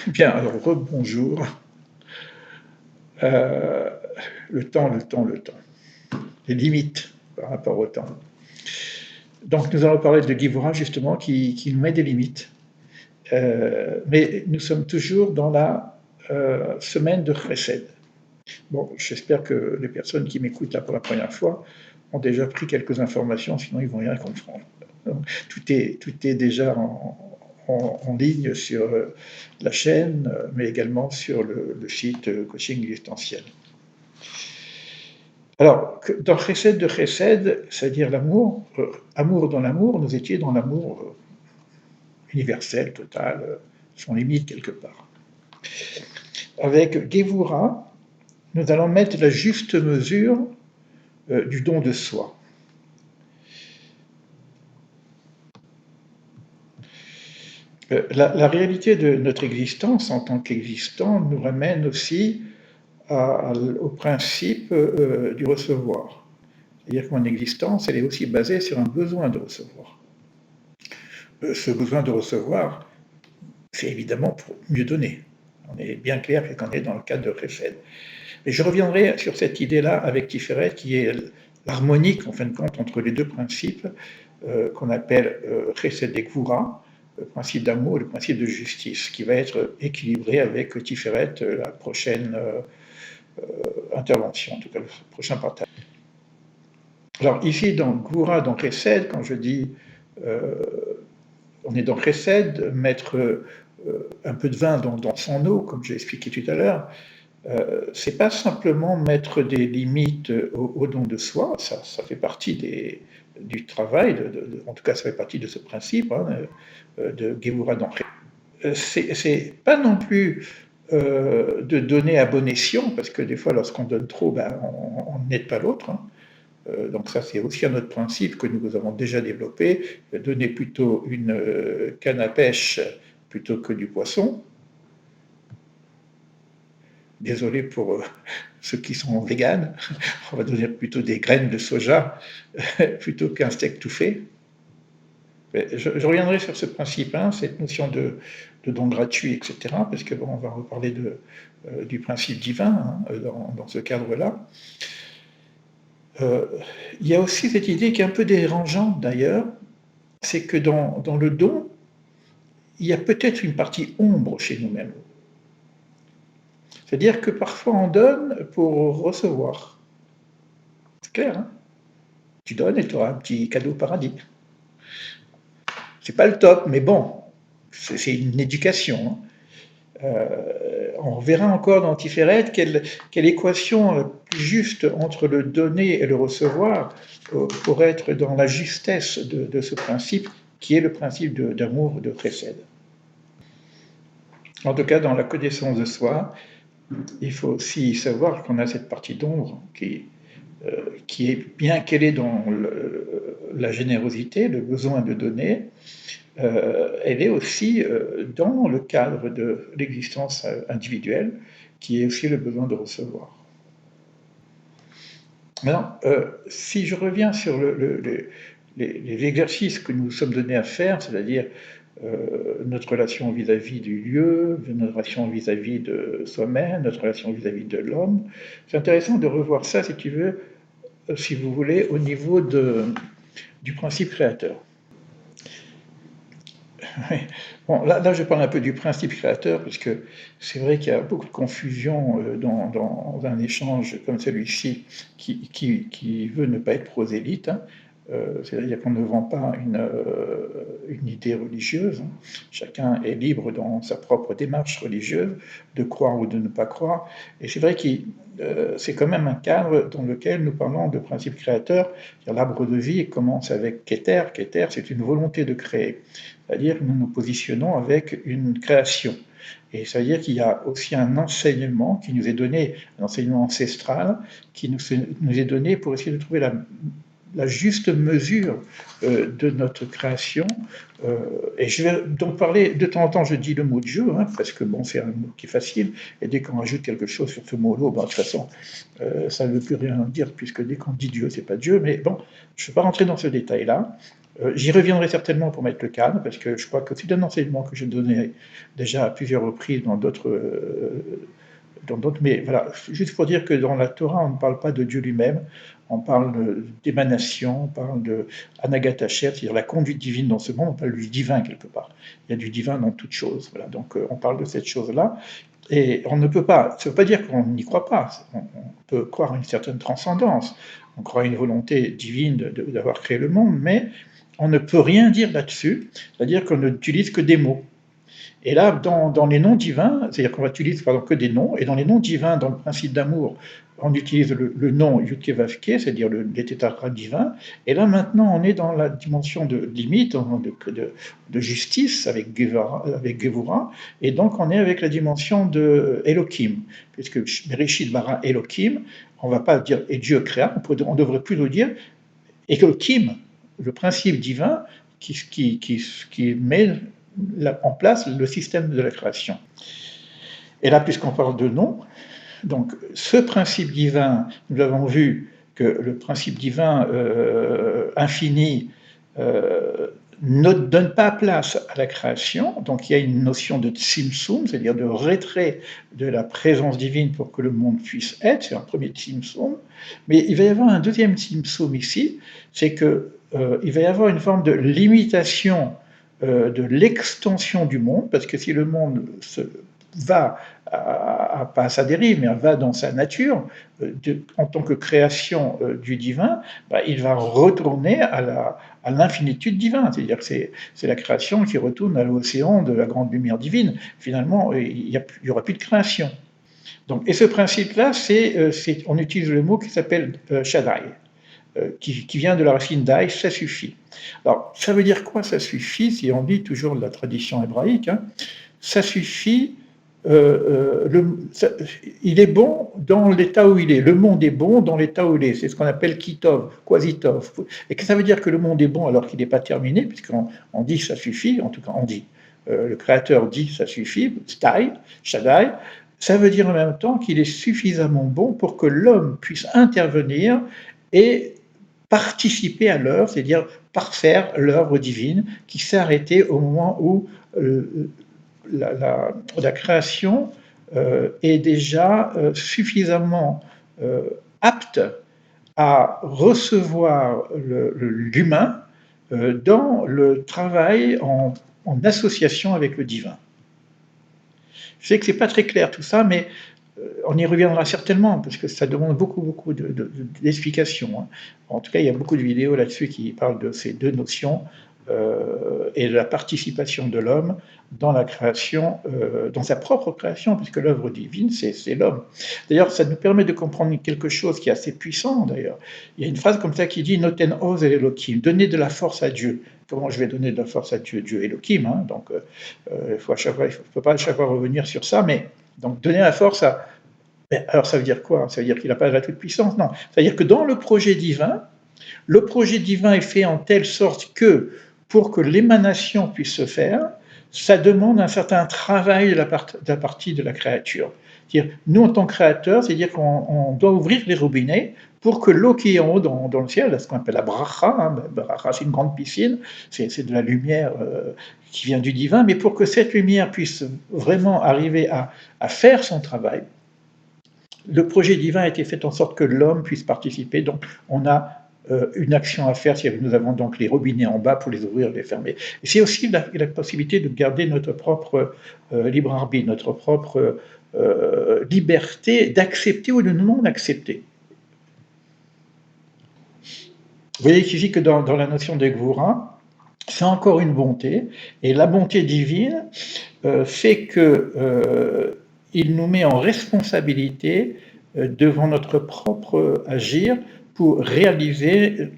Bien, alors rebonjour. Euh, le temps, les limites par rapport au temps. Donc nous allons parler de Givora justement qui nous met des limites. Mais nous sommes toujours dans la semaine de Chesed. Bon, j'espère que les personnes qui m'écoutent là pour la première fois ont déjà pris quelques informations, sinon ils vont rien comprendre. Donc, tout est déjà en ligne sur la chaîne, mais également sur le site Coaching Existentiel. Alors, dans Chesed de Chesed, c'est-à-dire l'amour, amour dans l'amour, nous étions dans l'amour universel, total, sans limite quelque part. Avec Gevura, nous allons mettre la juste mesure du don de soi. La réalité de notre existence en tant qu'existant nous ramène aussi au principe du recevoir. C'est-à-dire que mon existence, elle est aussi basée sur un besoin de recevoir. Ce besoin de recevoir, c'est évidemment pour mieux donner. On est bien clair qu'on est dans le cadre de Chesed. Et je reviendrai sur cette idée-là avec Tiferet, qui est l'harmonique, en fin de compte, entre les deux principes qu'on appelle Chesed et Gvura, le principe d'amour et le principe de justice, qui va être équilibré avec Tiferet, la prochaine intervention, en tout cas le prochain partage. Alors ici, dans Gvura, dans Chesed, quand je dis on est dans Chesed, mettre un peu de vin dans son eau, comme j'ai expliqué tout à l'heure, c'est pas simplement mettre des limites au don de soi, ça fait partie du travail, en tout cas ça fait partie de ce principe de Gevura d'entrée. C'est pas non plus de donner à bon escient, parce que des fois lorsqu'on donne trop, on n'aide pas l'autre. Donc ça c'est aussi un autre principe que nous avons déjà développé, donner plutôt une canne à pêche plutôt que du poisson. Désolé pour ceux qui sont véganes, on va donner plutôt des graines de soja plutôt qu'un steak tout fait. Je reviendrai sur ce principe, cette notion de don gratuit, etc., parce que bon, on va reparler du principe divin dans ce cadre-là. Il y a aussi cette idée qui est un peu dérangeante d'ailleurs, c'est que dans le don, il y a peut-être une partie ombre chez nous-mêmes. C'est-à-dire que parfois on donne pour recevoir. C'est clair, hein? Tu donnes et tu auras un petit cadeau paradis. C'est pas le top, mais bon, c'est une éducation. On verra encore dans Tiferet quelle équation plus juste entre le donner et le recevoir pour être dans la justesse de ce principe qui est le principe d'amour de Chesed. En tout cas, dans la connaissance de soi, il faut aussi savoir qu'on a cette partie d'ombre qui est bien qu'elle est dans la générosité, le besoin de donner, elle est aussi dans le cadre de l'existence individuelle, qui est aussi le besoin de recevoir. Maintenant, si je reviens sur les exercices que nous sommes donnés à faire, c'est-à-dire notre relation vis-à-vis du lieu, notre relation vis-à-vis de soi-même, notre relation vis-à-vis de l'homme, c'est intéressant de revoir ça, si tu veux, si vous voulez, au niveau du principe créateur. Bon, là, je parle un peu du principe créateur, parce que c'est vrai qu'il y a beaucoup de confusion dans un échange comme celui-ci qui veut ne pas être prosélyte. C'est-à-dire qu'on ne vend pas une idée religieuse. Chacun est libre dans sa propre démarche religieuse de croire ou de ne pas croire. Et c'est vrai que c'est quand même un cadre dans lequel nous parlons de principe créateur. L'arbre de vie commence avec Keter. Keter, c'est une volonté de créer. C'est-à-dire que nous nous positionnons avec une création. Et ça veut dire qu'il y a aussi un enseignement qui nous est donné, un enseignement ancestral, qui nous est donné pour essayer de trouver la la juste mesure de notre création. Et je vais donc parler, de temps en temps je dis le mot Dieu, hein, parce que bon, c'est un mot qui est facile, et dès qu'on rajoute quelque chose sur ce mot-là, de toute façon, ça ne veut plus rien dire, puisque dès qu'on dit Dieu, c'est pas Dieu, mais bon, je ne vais pas rentrer dans ce détail-là. J'y reviendrai certainement pour mettre le cadre, parce que je crois que c'est un enseignement que j'ai donné déjà à plusieurs reprises dans d'autres, mais voilà, juste pour dire que dans la Torah, on ne parle pas de Dieu lui-même, on parle d'émanation, on parle de Anagatachet, c'est-à-dire la conduite divine dans ce monde, on parle du divin quelque part. Il y a du divin dans toute chose, voilà, donc on parle de cette chose-là, et on ne peut pas, ça ne veut pas dire qu'on n'y croit pas, on peut croire à une certaine transcendance, on croit à une volonté divine d'avoir créé le monde, mais on ne peut rien dire là-dessus, c'est-à-dire qu'on n'utilise que des mots. Et là, dans les noms divins, c'est-à-dire qu'on utilise pardon, que des noms, et dans les noms divins, dans le principe d'amour, on utilise le nom Yudke-Vavke, c'est-à-dire les tétragraphes divins, et là maintenant on est dans la dimension de limite, de justice avec Gevura, et donc on est avec la dimension de Elohim, puisque Bereshit bara Elohim, on ne va pas dire et Dieu créa, on devrait plutôt dire Elohim, le principe divin qui met en place le système de la création. Et là, puisqu'on parle de nom, donc ce principe divin, nous avons vu que le principe divin infini ne donne pas place à la création, donc il y a une notion de tzimtzum, c'est-à-dire de retrait de la présence divine pour que le monde puisse être, c'est un premier tzimtzum, mais il va y avoir un deuxième tzimtzum ici, c'est que il va y avoir une forme de limitation de l'extension du monde, parce que si le monde va, pas à sa dérive, mais va dans sa nature, en tant que création du divin, il va retourner à l'infinitude divine, c'est-à-dire que c'est la création qui retourne à l'océan de la grande lumière divine. Finalement, il n'y aura plus de création. Donc, et ce principe-là, on utilise le mot qui s'appelle Shaddai. Qui vient de la racine d'Aï, ça suffit. Alors, ça veut dire quoi, ça suffit, si on dit toujours de la tradition hébraïque, hein, ça suffit, il est bon dans l'état où il est, le monde est bon dans l'état où il est, c'est ce qu'on appelle kitov, quasitov. Et que ça veut dire que le monde est bon alors qu'il n'est pas terminé, puisqu'on dit ça suffit, en tout cas on dit, le Créateur dit ça suffit, Stai, Shaddai, ça veut dire en même temps qu'il est suffisamment bon pour que l'homme puisse intervenir et participer à l'œuvre, c'est-à-dire parfaire l'œuvre divine qui s'est arrêtée au moment où la création est déjà suffisamment apte à recevoir l'humain dans le travail en association avec le divin. Je sais que ce n'est pas très clair tout ça, mais on y reviendra certainement, parce que ça demande beaucoup d'explications. Hein. En tout cas, il y a beaucoup de vidéos là-dessus qui parlent de ces deux notions et de la participation de l'homme dans la création, dans sa propre création, puisque l'œuvre divine, c'est l'homme. D'ailleurs, ça nous permet de comprendre quelque chose qui est assez puissant, d'ailleurs. Il y a une phrase comme ça qui dit « Noten oz el Elohim », donner de la force à Dieu. Comment je vais donner de la force à Dieu? Dieu Elohim, hein, donc il ne faut pas à chaque fois revenir sur ça, mais donc donner la force à... Alors ça veut dire quoi? Ça veut dire qu'il n'a pas la toute-puissance? Non. Ça veut dire que dans le projet divin est fait en telle sorte que, pour que l'émanation puisse se faire, ça demande un certain travail de la partie de la créature. C'est-à-dire, nous, en tant que créateurs, c'est-à-dire qu'on doit ouvrir les robinets pour que l'eau qui est en haut dans le ciel, ce qu'on appelle la bracha, hein, bracha, c'est une grande piscine, c'est de la lumière qui vient du divin, mais pour que cette lumière puisse vraiment arriver à faire son travail, le projet divin a été fait en sorte que l'homme puisse participer. Donc, on a une action à faire. Nous avons donc les robinets en bas pour les ouvrir et les fermer. Et c'est aussi la possibilité de garder notre propre libre arbitre, notre propre liberté d'accepter ou de non accepter. Vous voyez qu'ici que dans la notion de Gvura, c'est encore une bonté. Et la bonté divine fait que... il nous met en responsabilité devant notre propre agir pour réaliser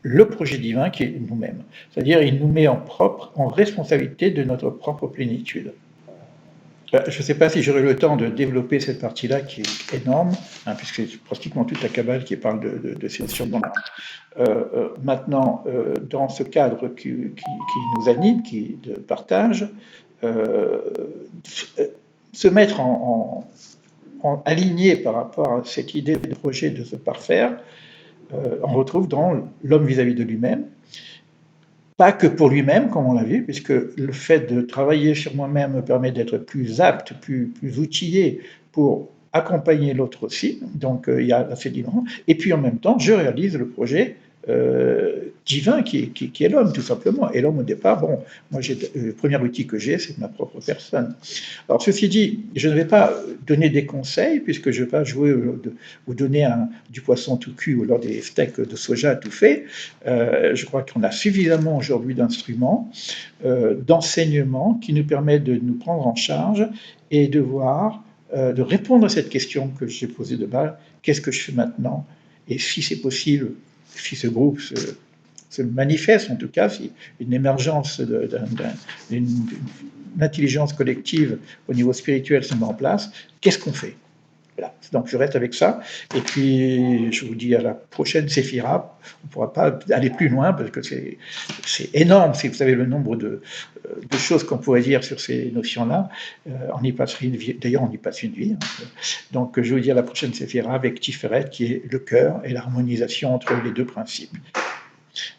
le projet divin qui est nous-mêmes. C'est-à-dire il nous met en responsabilité de notre propre plénitude. Bah, je ne sais pas si j'aurai le temps de développer cette partie-là qui est énorme, hein, puisque c'est pratiquement toute la Kabbale qui parle de ces notions-là. Maintenant, dans ce cadre qui nous anime, de partage, euh, se mettre aligné par rapport à cette idée de projet de se parfaire, on retrouve dans l'homme vis-à-vis de lui-même, pas que pour lui-même, comme on l'a vu, puisque le fait de travailler sur moi-même me permet d'être plus apte, plus outillé pour accompagner l'autre aussi. Donc il y a ces dimensions. Et puis en même temps, je réalise le projet divin qui est l'homme, tout simplement. Et l'homme, au départ, bon, moi, le premier outil que j'ai, c'est ma propre personne. Alors, ceci dit, je ne vais pas donner des conseils, puisque je ne vais pas jouer ou donner du poisson tout cuit ou alors des steaks de soja tout fait. Je crois qu'on a suffisamment aujourd'hui d'instruments, d'enseignements qui nous permettent de nous prendre en charge et de voir, de répondre à cette question que j'ai posée de base, qu'est-ce que je fais maintenant? Et si c'est possible, si ce groupe se manifeste, en tout cas, si une émergence d'une intelligence collective au niveau spirituel se met en place, qu'est-ce qu'on fait? Voilà. Donc je reste avec ça. Et puis je vous dis à la prochaine Séphira. On ne pourra pas aller plus loin parce que c'est énorme. Si vous savez le nombre de choses qu'on pourrait dire sur ces notions-là, on y passerait une vie. D'ailleurs, on y passe une vie. Hein. Donc je vous dis à la prochaine Séphira avec Tiferet qui est le cœur et l'harmonisation entre les deux principes.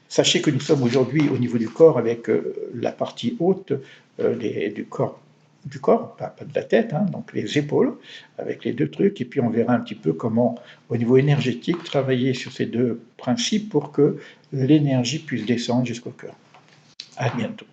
Sachez que nous sommes aujourd'hui au niveau du corps avec la partie haute du corps, pas de la tête, hein, donc les épaules, avec les deux trucs, et puis on verra un petit peu comment, au niveau énergétique, travailler sur ces deux principes pour que l'énergie puisse descendre jusqu'au cœur. À bientôt.